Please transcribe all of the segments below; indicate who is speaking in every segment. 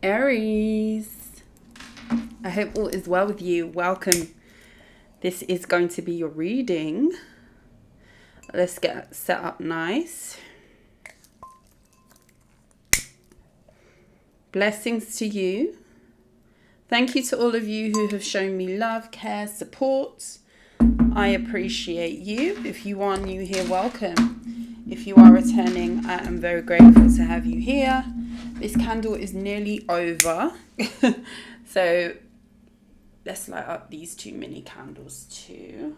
Speaker 1: Aries, I hope all is well with you. Welcome. This is going to be your reading. Let's get set up nice. Blessings to you. Thank you to all of you who have shown me love, care, support. I appreciate you. If you are new here, welcome. If you are returning, I am very grateful to have you here. This candle is nearly over. So let's light up these 2 mini candles too.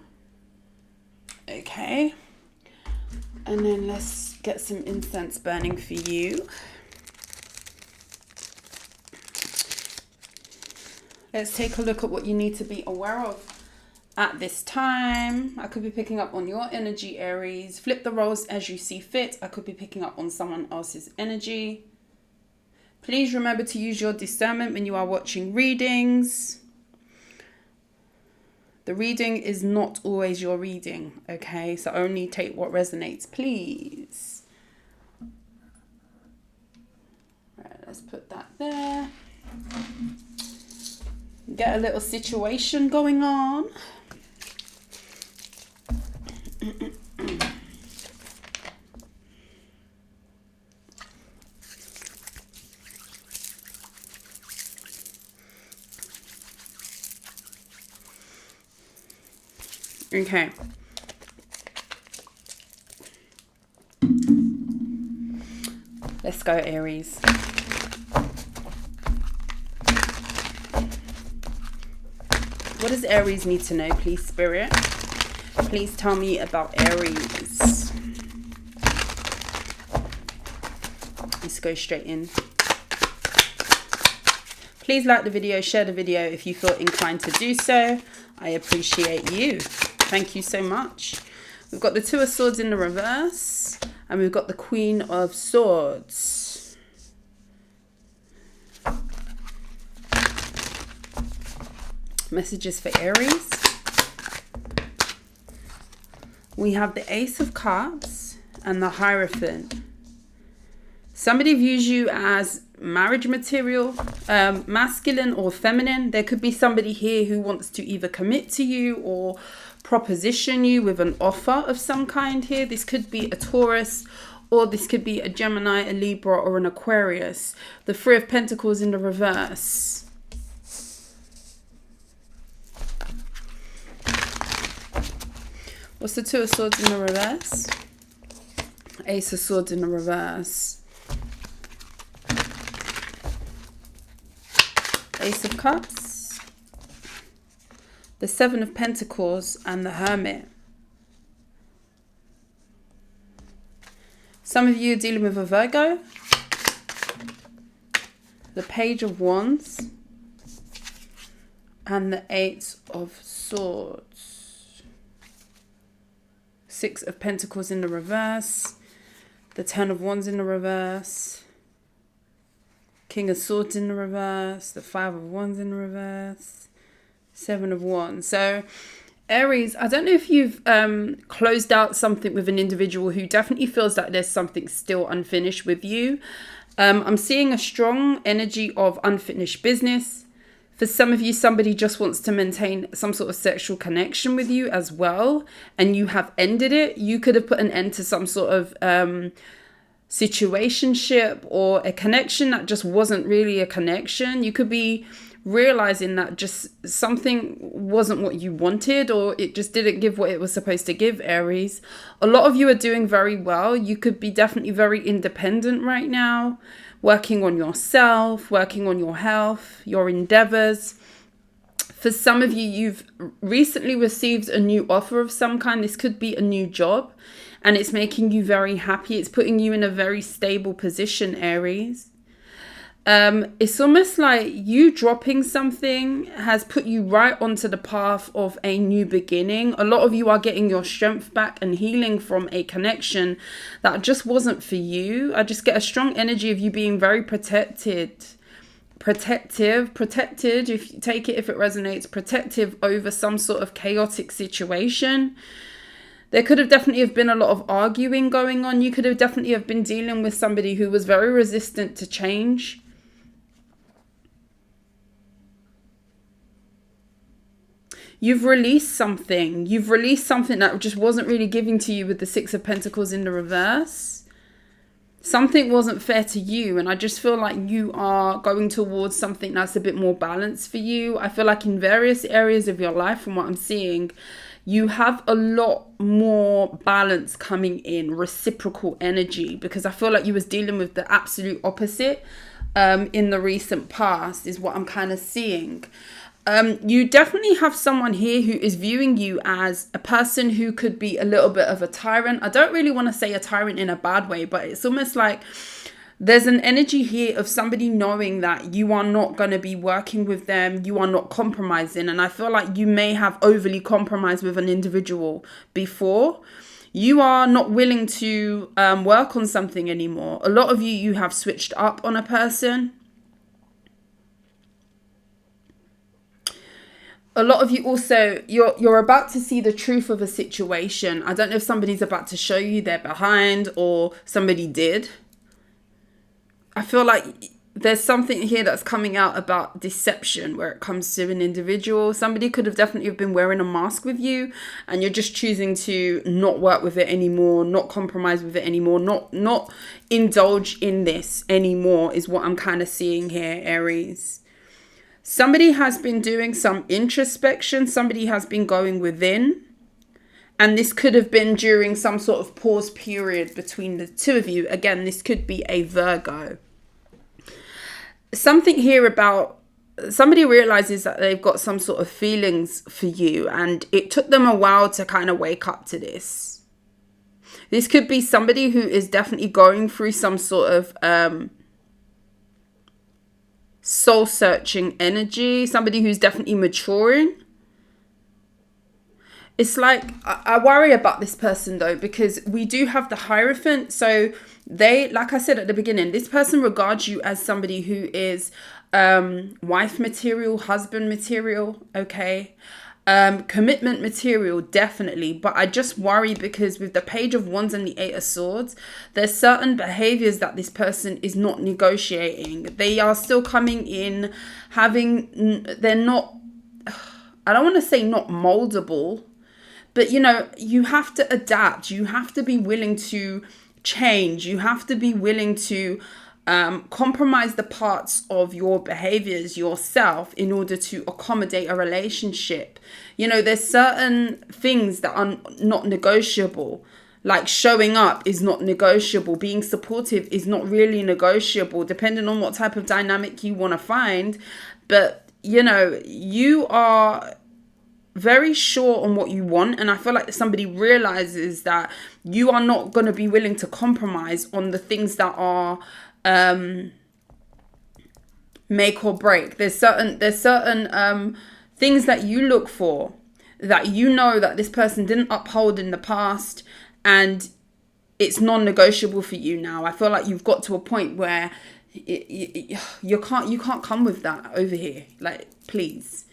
Speaker 1: Okay. And then let's get some incense burning for you. Let's take a look at what you need to be aware of at this time. I could be picking up on your energy, Aries. Flip the roles as you see fit. I could be picking up on someone else's energy. Please remember to use your discernment when you are watching readings. The reading is not always your reading, okay? So only take what resonates, please. Right, let's put that there. Get a little situation going on. Okay. Let's go, Aries. What does Aries need to know, please, Spirit? Please tell me about Aries. Let's go straight in. Please like the video, share the video if you feel inclined to do so. I appreciate you. Thank you so much. We've got the Two of Swords in the reverse, and we've got the Queen of Swords. Messages for Aries. We have the Ace of Cups and the Hierophant. Somebody views you as marriage material, masculine or feminine. There could be somebody here who wants to either commit to you or proposition you with an offer of some kind here. This could be a Taurus, or this could be a Gemini, a Libra, or an Aquarius. The Three of Pentacles in the reverse. What's the Two of Swords in the reverse? Ace of Swords in the reverse. Ace of Cups. The Seven of Pentacles and the Hermit. Some of you are dealing with a Virgo. The Page of Wands. And the Eight of Swords. Six of Pentacles in the reverse. The Ten of Wands in the reverse. King of Swords in the reverse. The Five of Wands in the reverse. Seven of Wands. So Aries, I don't know if you've closed out something with an individual who definitely feels like there's something still unfinished with you. I'm seeing a strong energy of unfinished business. For some of you, somebody just wants to maintain some sort of sexual connection with you as well, and you have ended it. You could have put an end to some sort of situationship or a connection that just wasn't really a connection. You could be realizing that just something wasn't what you wanted, or it just didn't give what it was supposed to give, Aries. A lot of you are doing very well. You could be definitely very independent right now, working on yourself, working on your health, your endeavors. For some of you, you've recently received a new offer of some kind. This could be a new job, and it's making you very happy. It's putting you in a very stable position, Aries. It's almost like you dropping something has put you right onto the path of a new beginning. A lot of you are getting your strength back and healing from a connection that just wasn't for you. I just get a strong energy of you being very protected, if you take it, if it resonates, protective over some sort of chaotic situation. There could have definitely have been a lot of arguing going on. You could have definitely have been dealing with somebody who was very resistant to change. You've released something. You've released something that just wasn't really giving to you with the Six of Pentacles in the reverse. Something wasn't fair to you, and I just feel like you are going towards something that's a bit more balanced for you. I feel like in various areas of your life, from what I'm seeing, you have a lot more balance coming in, reciprocal energy, because I feel like you was dealing with the absolute opposite in the recent past is what I'm kind of seeing. You definitely have someone here who is viewing you as a person who could be a little bit of a tyrant. I don't really want to say a tyrant in a bad way, but it's almost like there's an energy here of somebody knowing that you are not going to be working with them. You are not compromising. And I feel like you may have overly compromised with an individual before. You are not willing to work on something anymore. A lot of you have switched up on a person. A lot of you also, you're about to see the truth of a situation. I don't know if somebody's about to show you they're behind or somebody did. I feel like there's something here that's coming out about deception where it comes to an individual. Somebody could have definitely been wearing a mask with you, and you're just choosing to not work with it anymore, not compromise with it anymore, not indulge in this anymore is what I'm kind of seeing here, Aries. Somebody has been doing some introspection. Somebody has been going within. And this could have been during some sort of pause period between the two of you. Again, this could be a Virgo. Something here about somebody realizes that they've got some sort of feelings for you. And it took them a while to kind of wake up to this. This could be somebody who is definitely going through some sort of soul searching energy, somebody who's definitely maturing. It's like I worry about this person though, because we do have the Hierophant. So they, like I said at the beginning, this person regards you as somebody who is wife material, husband material, okay, commitment material, definitely. But I just worry because with the Page of Wands and the Eight of Swords, there's certain behaviors that this person is not negotiating. They are still coming in they're not, I don't want to say not moldable, but you know, you have to adapt. You have to be willing to change. You have to be willing to compromise the parts of your behaviors yourself in order to accommodate a relationship. You know, there's certain things that are not negotiable. Like showing up is not negotiable. Being supportive is not really negotiable, depending on what type of dynamic you want to find. But, you know, you are very sure on what you want, and I feel like somebody realizes that you are not going to be willing to compromise on the things that are make or break. There's certain things that you look for that you know that this person didn't uphold in the past, and it's non-negotiable for you now. I feel like you've got to a point where you can't come with that over here, like, please.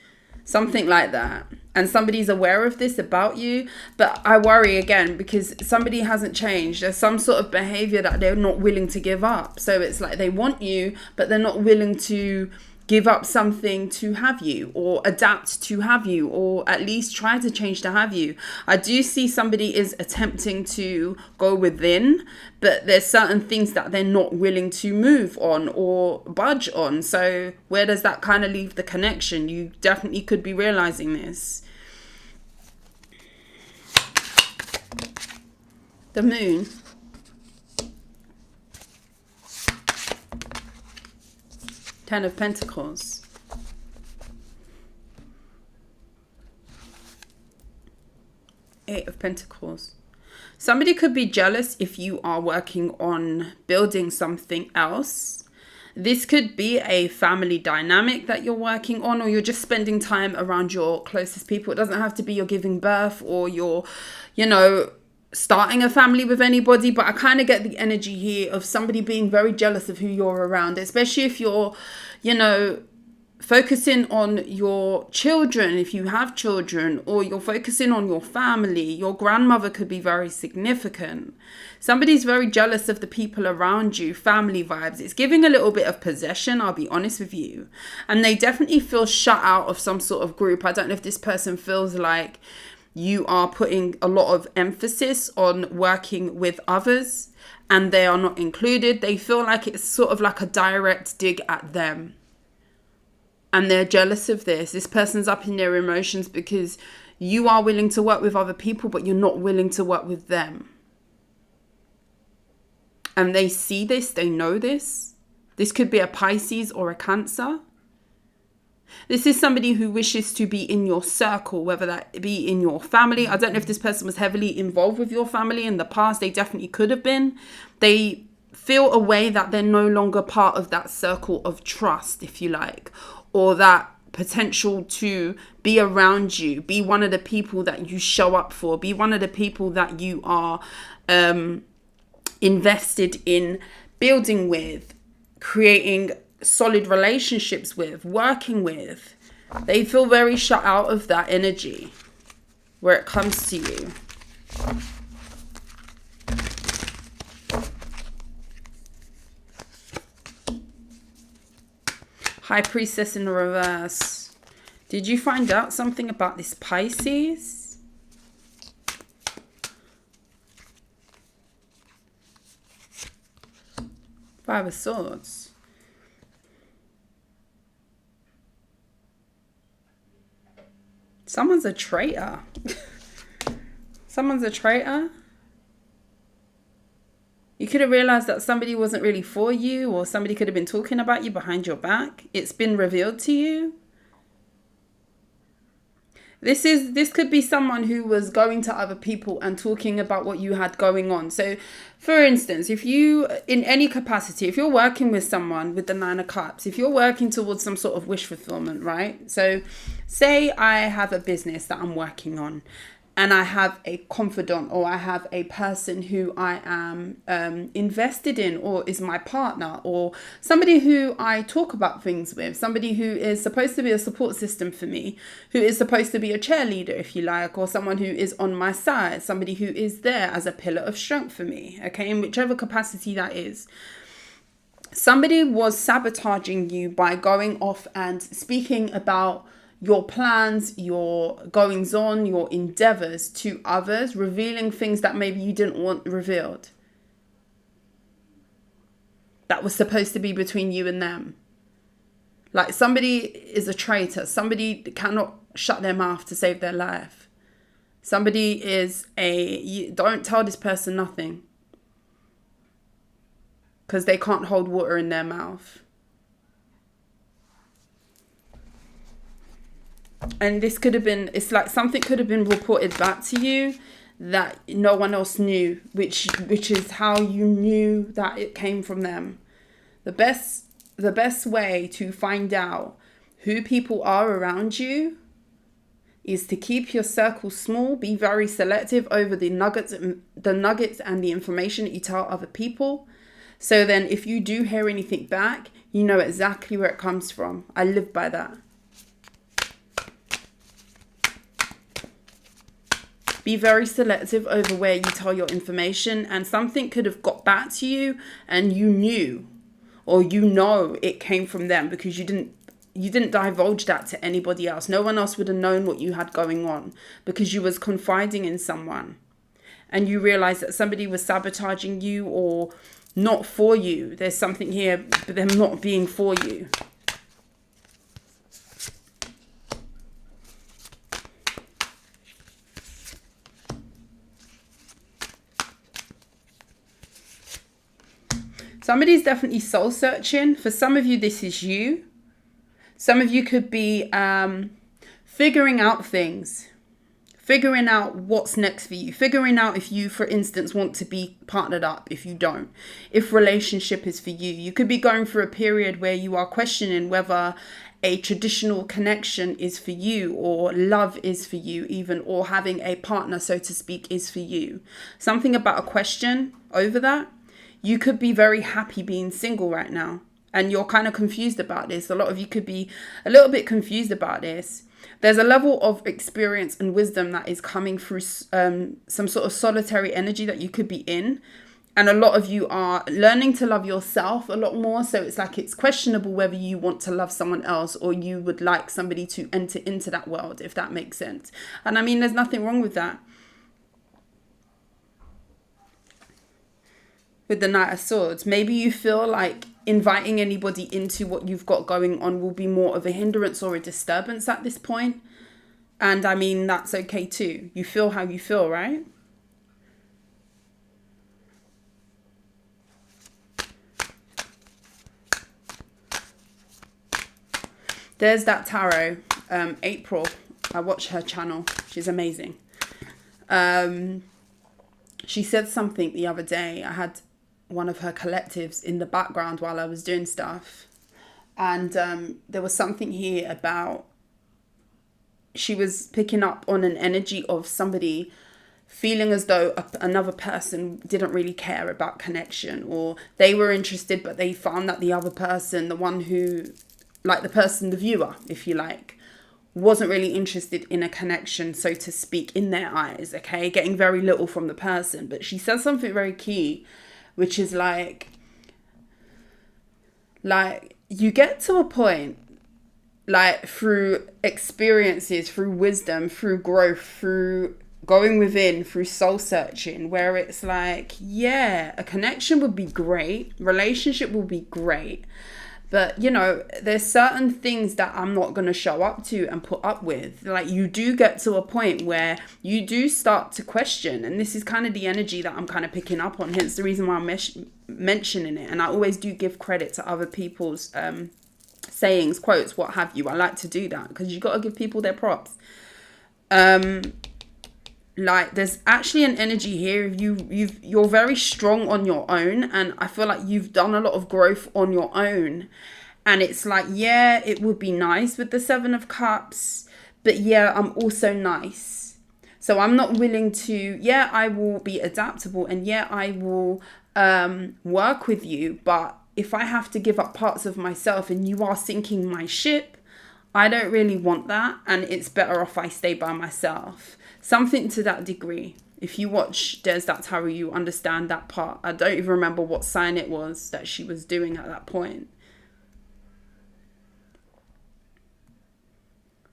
Speaker 1: Something like that. And somebody's aware of this about you. But I worry again because somebody hasn't changed. There's some sort of behavior that they're not willing to give up. So it's like they want you, but they're not willing to give up something to have you, or adapt to have you, or at least try to change to have you. I do see somebody is attempting to go within, but there's certain things that they're not willing to move on or budge on. So where does that kind of leave the connection? You definitely could be realizing this. The Moon. Ten of Pentacles. Eight of Pentacles. Somebody could be jealous if you are working on building something else. This could be a family dynamic that you're working on, or you're just spending time around your closest people. It doesn't have to be you're giving birth or you're, you know, starting a family with anybody, but I kind of get the energy here of somebody being very jealous of who you're around, especially if you're, you know, focusing on your children, if you have children, or you're focusing on your family. Your grandmother could be very significant. Somebody's very jealous of the people around you, family vibes. It's giving a little bit of possession, I'll be honest with you. And they definitely feel shut out of some sort of group. I don't know if this person feels like you are putting a lot of emphasis on working with others and they are not included. They feel like it's sort of like a direct dig at them. And they're jealous of this. This person's up in their emotions because you are willing to work with other people, but you're not willing to work with them. And they see this, they know this. This could be a Pisces or a Cancer. This is somebody who wishes to be in your circle, whether that be in your family. I don't know if this person was heavily involved with your family in the past. They definitely could have been. They feel a way that they're no longer part of that circle of trust, if you like, or that potential to be around you, be one of the people that you show up for, be one of the people that you are invested in building with, creating solid relationships with, working with. They feel very shut out of that energy where it comes to you. High Priestess in the reverse. Did you find out something about this Pisces? Five of Swords. Someone's a traitor. Someone's a traitor. You could have realized that somebody wasn't really for you, or somebody could have been talking about you behind your back. It's been revealed to you. This could be someone who was going to other people and talking about what you had going on. So, for instance, if you, in any capacity, if you're working with someone with the Nine of Cups, if you're working towards some sort of wish fulfillment, right? So, say I have a business that I'm working on, and I have a confidant, or I have a person who I am invested in, or is my partner, or somebody who I talk about things with, somebody who is supposed to be a support system for me, who is supposed to be a cheerleader, if you like, or someone who is on my side, somebody who is there as a pillar of strength for me, okay, in whichever capacity that is. Somebody was sabotaging you by going off and speaking about your plans, your goings on, your endeavors to others, revealing things that maybe you didn't want revealed. That was supposed to be between you and them. Like, somebody is a traitor. Somebody cannot shut their mouth to save their life. Somebody is don't tell this person nothing, because they can't hold water in their mouth. And this could have been, it's like something could have been reported back to you that no one else knew, which is how you knew that it came from them. The best way to find out who people are around you is to keep your circle small, be very selective over the nuggets and the information that you tell other people. So then if you do hear anything back, you know exactly where it comes from. I live by that. Be very selective over where you tell your information, and something could have got back to you and you knew, or you know it came from them, because you didn't divulge that to anybody else. No one else would have known what you had going on, because you was confiding in someone and you realized that somebody was sabotaging you or not for you. There's something here, but them not being for you. Somebody's definitely soul searching. For some of you, this is you. Some of you could be figuring out things, figuring out what's next for you, figuring out if you, for instance, want to be partnered up, if you don't, if relationship is for you. You could be going through a period where you are questioning whether a traditional connection is for you, or love is for you even, or having a partner, so to speak, is for you. Something about a question over that. You could be very happy being single right now. and you're kind of confused about this. A lot of you could be a little bit confused about this. There's a level of experience and wisdom that is coming through some sort of solitary energy that you could be in. And a lot of you are learning to love yourself a lot more. So it's like it's questionable whether you want to love someone else or you would like somebody to enter into that world, if that makes sense. And I mean, there's nothing wrong with that. With the Knight of Swords, maybe you feel like inviting anybody into what you've got going on will be more of a hindrance or a disturbance at this point. And I mean, that's okay too. You feel how you feel, right? There's that tarot, April. I watch her channel. She's amazing. She said something the other day. I had one of her collectives in the background while I was doing stuff. And there was something here about, she was picking up on an energy of somebody feeling as though another person didn't really care about connection, or they were interested, but they found that the other person, the one who, like the person, the viewer, if you like, wasn't really interested in a connection, so to speak, in their eyes, okay? Getting very little from the person. But she says something very key, which is like you get to a point, like through experiences, through wisdom, through growth, through going within, through soul searching, where it's like, yeah, a connection would be great, relationship will be great, but you know, there's certain things that I'm not going to show up to and put up with. Like, you do get to a point where you do start to question, and this is kind of the energy that I'm kind of picking up on, hence the reason why I'm mentioning it. And I always do give credit to other people's sayings, quotes, what have you. I like to do that because you got to give people their props. Like, there's actually an energy here. You're very strong on your own, and I feel like you've done a lot of growth on your own. And it's like, yeah, it would be nice with the Seven of Cups, but yeah, I'm also nice. So I'm not willing to, yeah, I will be adaptable, and yeah, I will work with you. But if I have to give up parts of myself and you are sinking my ship, I don't really want that. And it's better off I stay by myself. Something to that degree. If you watch There's That Tarot, you understand that part. I don't even remember what sign it was that she was doing at that point.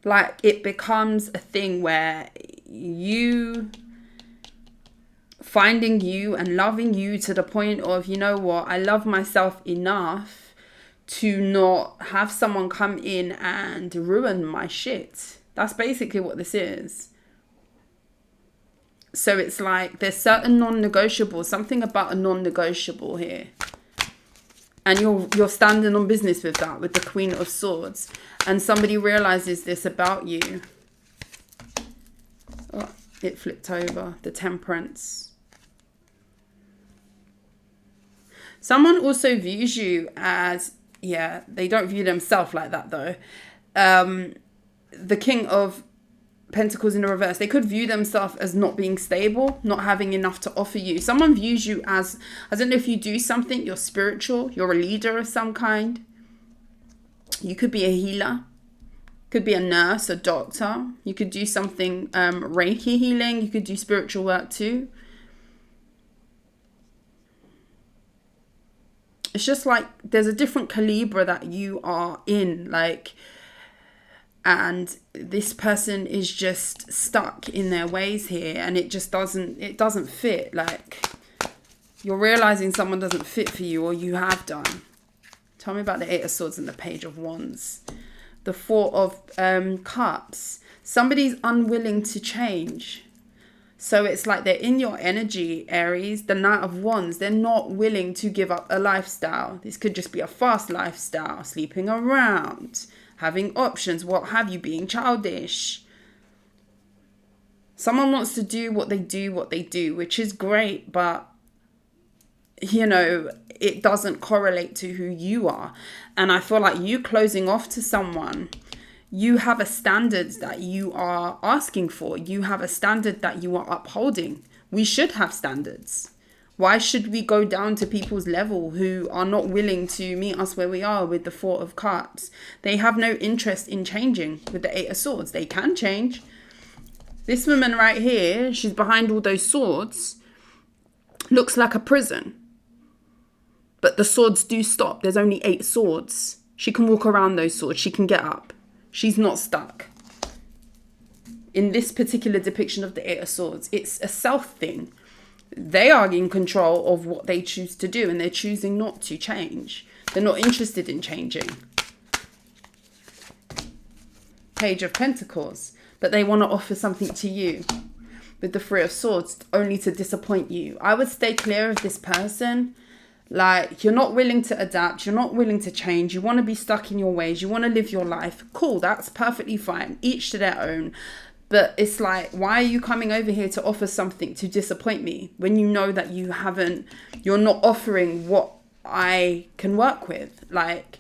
Speaker 1: Like, it becomes a thing where you finding you and loving you to the point of, you know what, I love myself enough to not have someone come in and ruin my shit. That's basically what this is. So it's like there's certain non-negotiables, something about a non-negotiable here. And you're standing on business with that, with the Queen of Swords. And somebody realizes this about you. Oh, it flipped over. The Temperance. Someone also views you as, yeah, they don't view themselves like that though. The King of Pentacles in the reverse. They could view themselves as not being stable, not having enough to offer you. Someone views you as, I don't know, if you do something, you're spiritual, you're a leader of some kind. You could be a healer, could be a nurse, a doctor. You could do something Reiki healing. You could do spiritual work too. It's just like there's a different caliber that you are in, like, and this person is just stuck in their ways here, and it just doesn't fit. Like, you're realizing someone doesn't fit for you, or you have done. Tell me about the Eight of Swords and the Page of Wands. The Four of Cups. Somebody's unwilling to change. So it's like they're in your energy, Aries. The Knight of Wands, they're not willing to give up a lifestyle. This could just be a fast lifestyle, sleeping around, having options, what have you, being childish. Someone wants to do what they do, which is great, but, you know, it doesn't correlate to who you are. And I feel like you closing off to someone, you have a standard that you are asking for. You have a standard that you are upholding. We should have standards. Why should we go down to people's level who are not willing to meet us where we are with the Four of Cups? They have no interest in changing with the Eight of Swords. They can change. This woman right here, she's behind all those swords, looks like a prison. But the swords do stop. There's only 8 swords. She can walk around those swords. She can get up. She's not stuck. In this particular depiction of the Eight of Swords, it's a self thing. They are in control of what they choose to do, and they're choosing not to change. They're not interested in changing. Page of Pentacles. But they want to offer something to you with the Three of Swords, only to disappoint you. I would stay clear of this person. Like, you're not willing to adapt. You're not willing to change. You want to be stuck in your ways. You want to live your life. Cool, that's perfectly fine. Each to their own. But it's like, why are you coming over here to offer something to disappoint me when you know that you're not offering what I can work with? Like,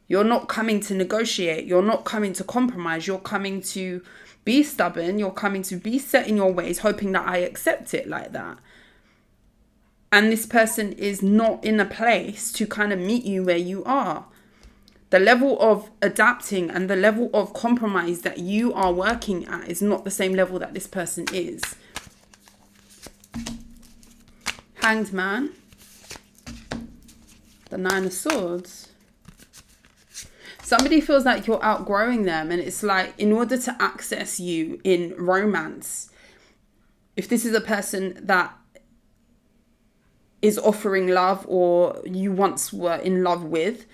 Speaker 1: you're not coming to negotiate. You're not coming to compromise. You're coming to be stubborn. You're coming to be set in your ways, hoping that I accept it like that. And this person is not in a place to kind of meet you where you are. The level of adapting and the level of compromise that you are working at is not the same level that this person is. Hanged Man. The Nine of Swords. Somebody feels like you're outgrowing them, and it's like, in order to access you in romance, if this is a person that is offering love or you once were in love with,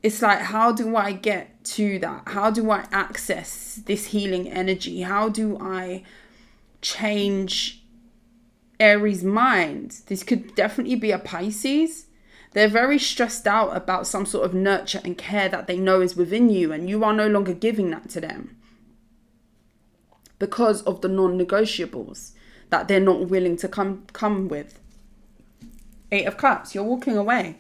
Speaker 1: it's like, how do I get to that? How do I access this healing energy? How do I change Aries' mind? This could definitely be a Pisces. They're very stressed out about some sort of nurture and care that they know is within you, and you are no longer giving that to them because of the non-negotiables that they're not willing to come with. Eight of Cups, you're walking away.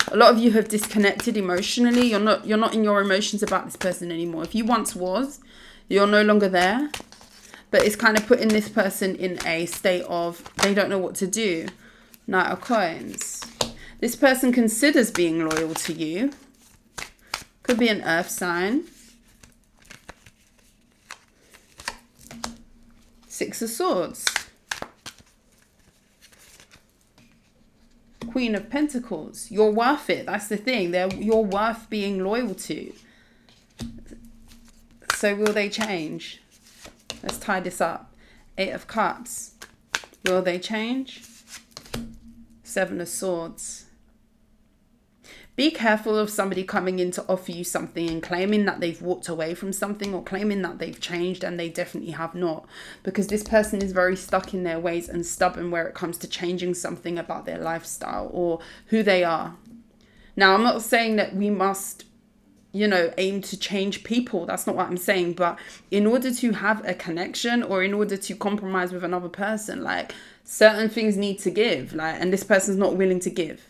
Speaker 1: A lot of you have disconnected emotionally. You're not in your emotions about this person anymore. If you once was, you're no longer there. But it's kind of putting this person in a state of they don't know what to do. Knight of Coins. This person considers being loyal to you. Could be an earth sign. Six of Swords. Queen of Pentacles. You're worth it. That's the thing. You're worth being loyal to. So will they change? Let's tie this up. Eight of Cups. Will they change? Seven of Swords. Be careful of somebody coming in to offer you something and claiming that they've walked away from something, or claiming that they've changed, and they definitely have not. Because this person is very stuck in their ways and stubborn where it comes to changing something about their lifestyle or who they are. Now, I'm not saying that we must, aim to change people. That's not what I'm saying. But in order to have a connection, or in order to compromise with another person, like, certain things need to give. And this person's not willing to give.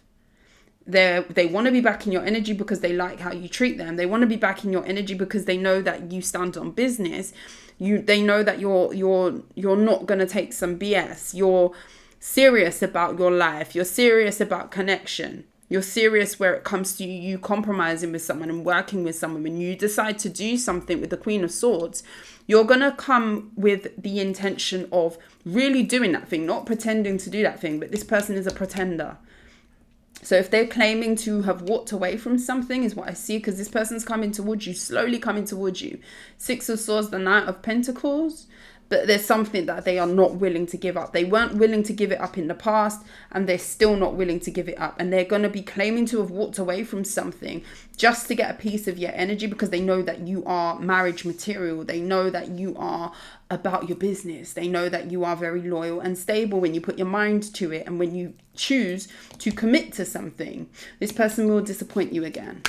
Speaker 1: They want to be back in your energy because they like how you treat them. They want to be back in your energy because they know that you stand on business. They know that you're not going to take some BS. You're serious about your life. You're serious about connection. You're serious where it comes to you compromising with someone and working with someone. When you decide to do something with the Queen of Swords, you're going to come with the intention of really doing that thing, not pretending to do that thing. But this person is a pretender. So if they're claiming to have walked away from something, is what I see, because this person's coming towards you, slowly coming towards you. Six of Swords, the Knight of Pentacles. But there's something that they are not willing to give up. They weren't willing to give it up in the past, and they're still not willing to give it up. And they're going to be claiming to have walked away from something just to get a piece of your energy, because they know that you are marriage material. They know that you are about your business. They know that you are very loyal and stable when you put your mind to it and when you choose to commit to something. This person will disappoint you again.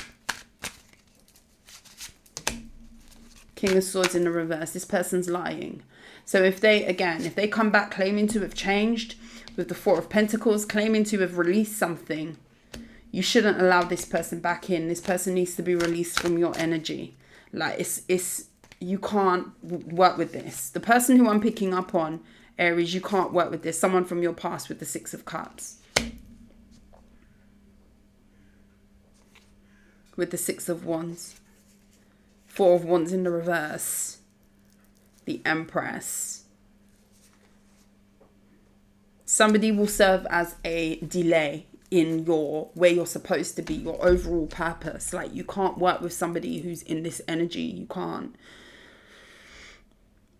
Speaker 1: King of Swords in the reverse. This person's lying. So if they come back claiming to have changed, with the Four of Pentacles, claiming to have released something, you shouldn't allow this person back in. This person needs to be released from your energy. Like, you can't work with this. The person who I'm picking up on Aries, you can't work with this. Someone from your past with the Six of Cups. With the Six of Wands. Four of Wands in the reverse. The Empress. Somebody will serve as a delay in your where you're supposed to be, your overall purpose. Like, you can't work with somebody who's in this energy. You can't.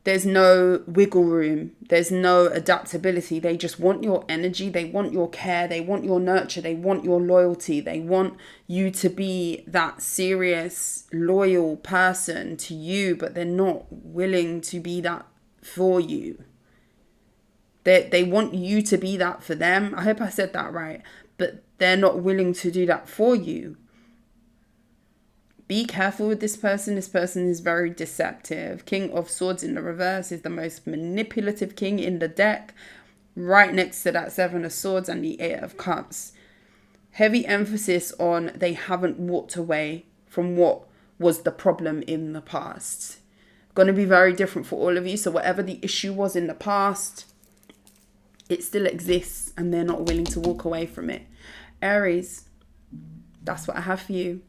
Speaker 1: There's no wiggle room. There's no adaptability. They just want your energy. They want your care. They want your nurture. They want your loyalty. They want you to be that serious, loyal person to you, but they're not willing to be that for you. They want you to be that for them. I hope I said that right. But they're not willing to do that for you. Be careful with this person. This person is very deceptive. King of Swords in the reverse is the most manipulative king in the deck. Right next to that Seven of Swords and the Eight of Cups. Heavy emphasis on they haven't walked away from what was the problem in the past. Going to be very different for all of you. So whatever the issue was in the past, it still exists and they're not willing to walk away from it. Aries, that's what I have for you.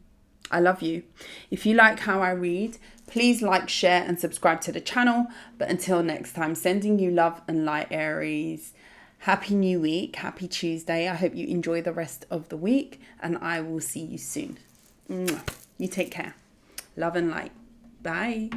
Speaker 1: I love you. If you like how I read, please like, share and subscribe to the channel. But until next time, sending you love and light, Aries. Happy new week. Happy Tuesday. I hope you enjoy the rest of the week and I will see you soon. You take care. Love and light. Bye.